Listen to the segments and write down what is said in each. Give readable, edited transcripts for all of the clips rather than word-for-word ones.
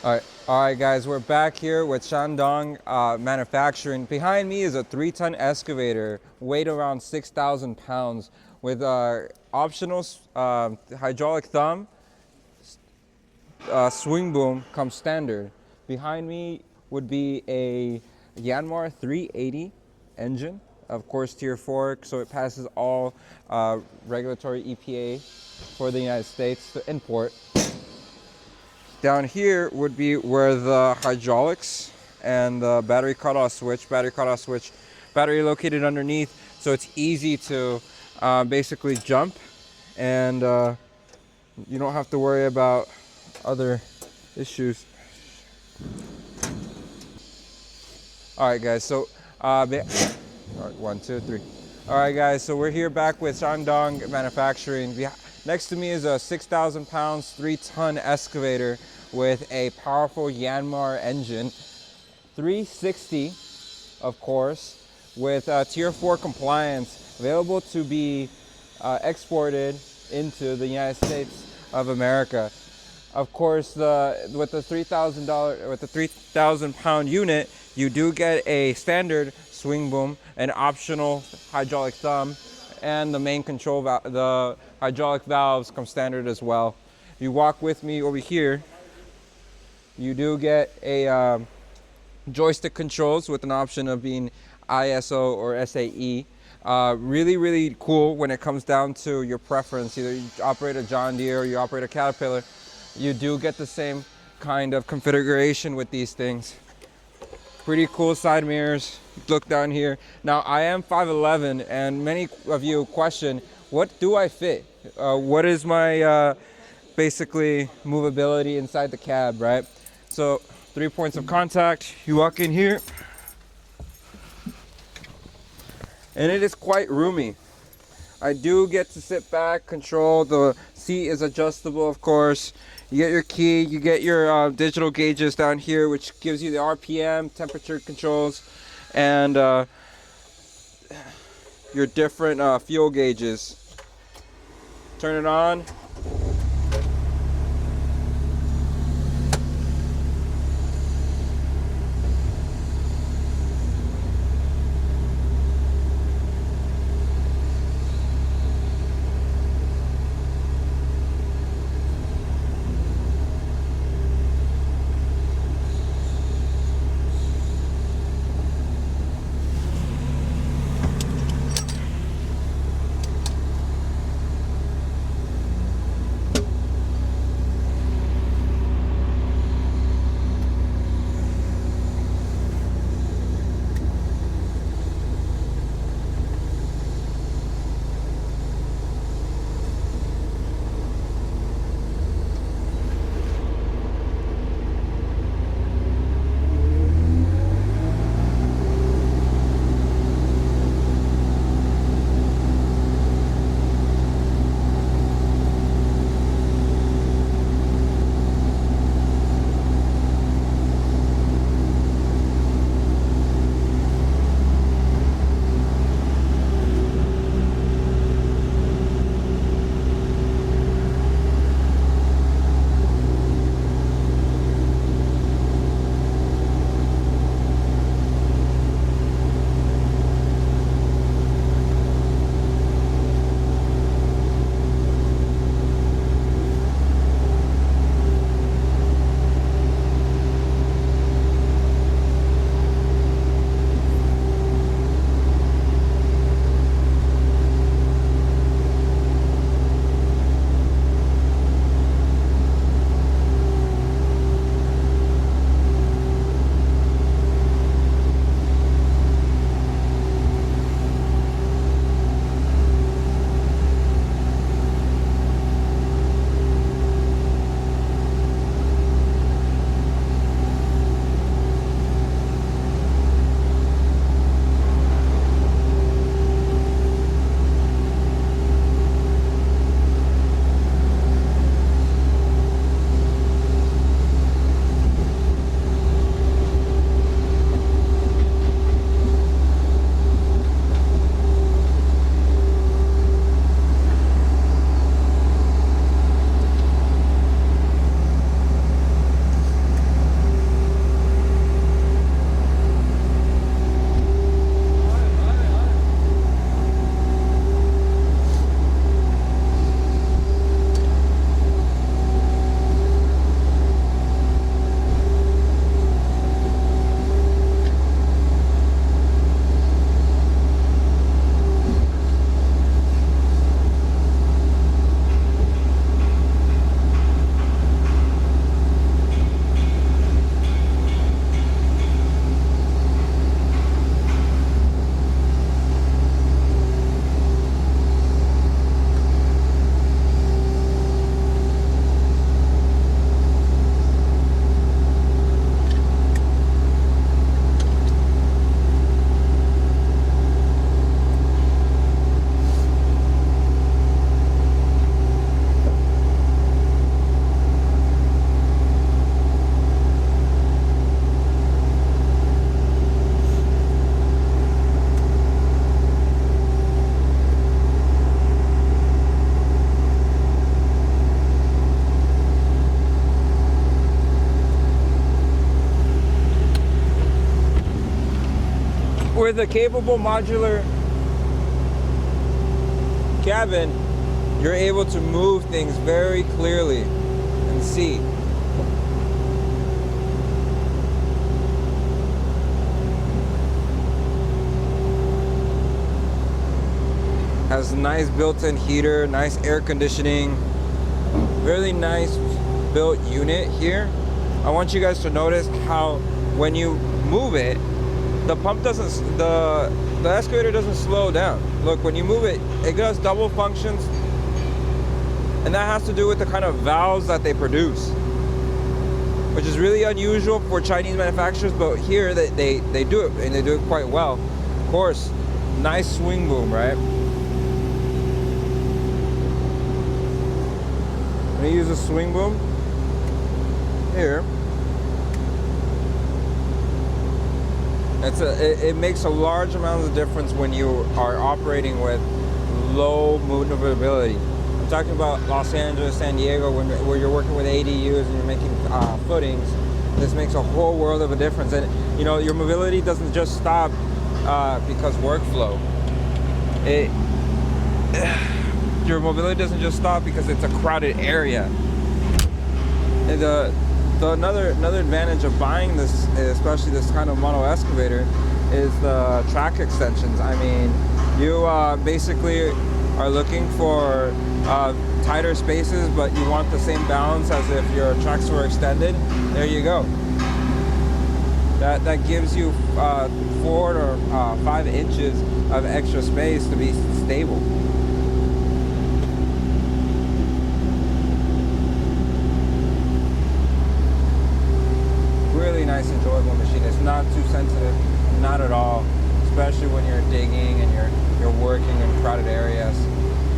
All right, guys, we're back here with Shandong Manufacturing. Behind me is a 3-ton excavator, weighed around 6,000 pounds, with optional hydraulic thumb, swing boom comes standard. Behind me would be a Yanmar 380 engine, of course Tier 4, so it passes all regulatory EPA for the United States to import. Down here would be where the hydraulics and the battery cutoff switch, battery located underneath, so it's easy to basically jump, and you don't have to worry about other issues. All right, guys, so all right, 1, 2, 3. All right, guys, so we're here back with Shandong Manufacturing. Next to me is a 6,000 pounds, 3-ton excavator with a powerful Yanmar engine, 360, of course, with Tier 4 compliance, available to be exported into the United States of America. Of course, with the £3,000 unit, you do get a standard swing boom, an optional hydraulic thumb, and the main control the hydraulic valves come standard as well. If you walk with me over here, you do get a joystick controls with an option of being ISO or SAE. Really cool when it comes down to your preference. Either you operate a John Deere or you operate a Caterpillar, you do get the same kind of configuration with these things. Pretty cool side mirrors. Look down here. Now, I am 5'11", and many of you question, what do I fit? What is my basically movability inside the cab, right? So 3 points of contact. You walk in here, and it is quite roomy. I do get to sit back, control. The seat is adjustable, of course. You get your key, you get your digital gauges down here, which gives you the RPM, temperature controls, and your different fuel gauges. Turn it on. with a capable modular cabin, you're able to move things very clearly and see. Has a nice built-in heater, nice air conditioning, really nice built unit here. I want you guys to notice how when you move it, the pump doesn't, the excavator doesn't slow down. Look, when you move it, it does double functions, and that has to do with the kind of valves that they produce, which is really unusual for Chinese manufacturers, but here they do it, and they do it quite well. Of course, nice swing boom, right? I'm gonna use a swing boom here. It makes a large amount of difference when you are operating with low maneuverability. I'm talking about Los Angeles, San Diego, where you're working with ADUs and you're making footings. This makes a whole world of a difference. And you know, your mobility doesn't just stop because workflow. Your mobility doesn't just stop because it's a crowded area. And another advantage of buying this, especially this kind of mono excavator, is the track extensions. I mean, you basically are looking for tighter spaces, but you want the same balance as if your tracks were extended. There you go. That gives you 4 or 5 inches of extra space to be stable. Really nice, enjoyable machine. It's not too sensitive, not at all, especially when you're digging and you're working in crowded areas.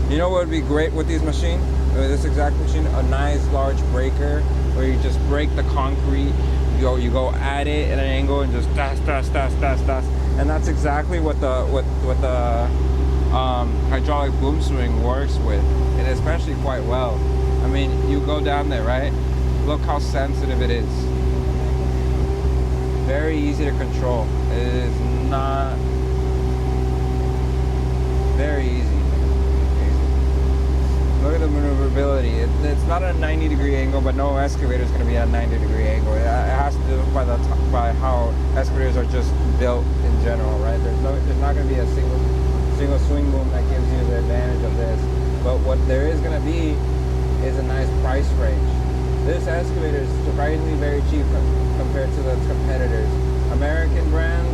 You know what would be great with these machines? With this exact machine, a nice large breaker where you just break the concrete. You go at it at an angle and just dash, and that's exactly what the hydraulic boom swing works with, and especially quite well. I mean, you go down there, right? Look how sensitive it is. Very easy to control. It is not very easy. Look at the maneuverability. It's not a 90-degree angle, but no excavator is going to be at a 90-degree angle. It has to do by how excavators are just built in general, right? There's not going to be a single swing boom that gives you the advantage of this. But what there is going to be is a nice price range. This excavator is surprisingly very cheap compared to the competitors. American brands,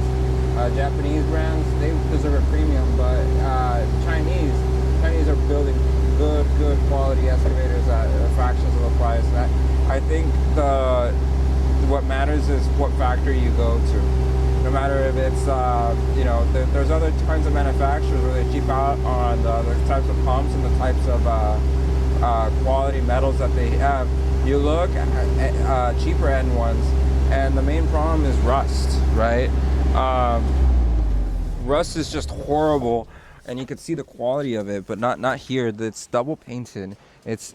Japanese brands, they deserve a premium, but Chinese are building good quality excavators at fractions of the price. And I think what matters is what factory you go to. No matter if it's there's other kinds of manufacturers where they cheap out on the types of pumps and the types of quality metals that they have. You look at cheaper end ones, and the main problem is rust, right? Rust is just horrible, and you can see the quality of it, but not here. It's double painted. It's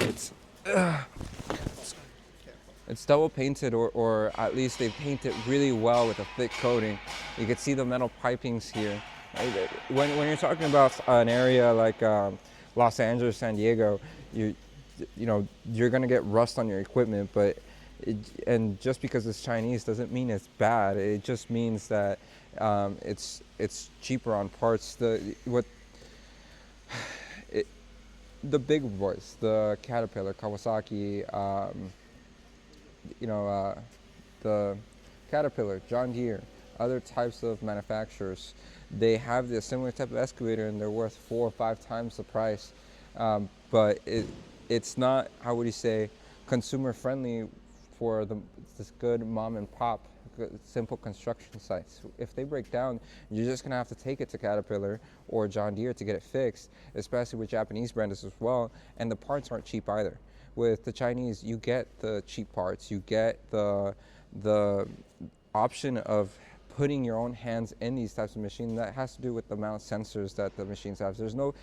double painted, or at least they paint it really well with a thick coating. You can see the metal pipings here. When you're talking about an area like Los Angeles, San Diego, you're gonna get rust on your equipment, but and just because it's Chinese doesn't mean it's bad. It just means that it's cheaper on parts. The big boys, the Caterpillar, Kawasaki, the Caterpillar, John Deere, other types of manufacturers, they have the similar type of excavator and they're worth 4 or 5 times the price, but it's not, how would you say, consumer friendly for this good mom and pop simple construction sites. If they break down, you're just gonna have to take it to Caterpillar or John Deere to get it fixed, especially with Japanese brands as well, and the parts aren't cheap either. With the Chinese, you get the cheap parts, you get the option of putting your own hands in these types of machines. That has to do with the amount of sensors that the machines have. There's no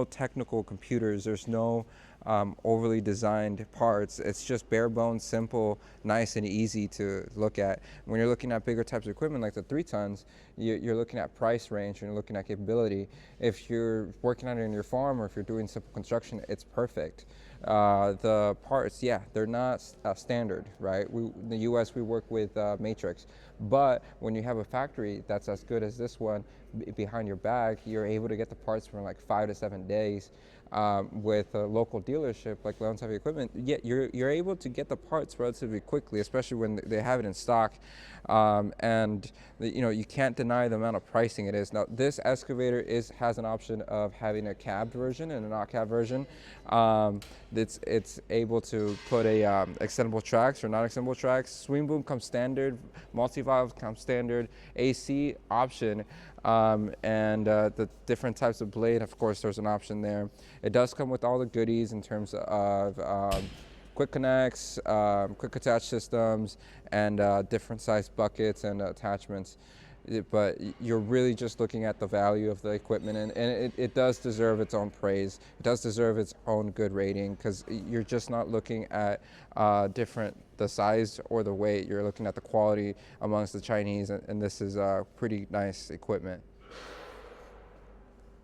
technical computers, there's no overly designed parts. It's just bare bones, simple, nice, and easy to look at. When you're looking at bigger types of equipment like the 3 tons, you're looking at price range, and you're looking at capability. If you're working on it in your farm, or if you're doing simple construction, it's perfect. The parts, yeah, they're not standard, right? In the U.S., we work with matrix, but when you have a factory that's as good as this one behind your back, you're able to get the parts from like 5 to 7 days. With a local dealership like Leon's Heavy Equipment, yeah, you're able to get the parts relatively quickly, especially when they have it in stock. And you can't deny the amount of pricing it is. Now, this excavator has an option of having a cabbed version and a not cabbed version. It's able to put a extendable tracks or not extendable tracks. Swing boom comes standard, multi-valve comes standard, AC option. And the different types of blade, of course, there's an option there. It does come with all the goodies in terms of quick connects, quick attach systems, and different size buckets and attachments. But you're really just looking at the value of the equipment, and it does deserve its own praise. It does deserve its own good rating, because you're just not looking at the size or the weight. You're looking at the quality amongst the Chinese, and this is pretty nice equipment.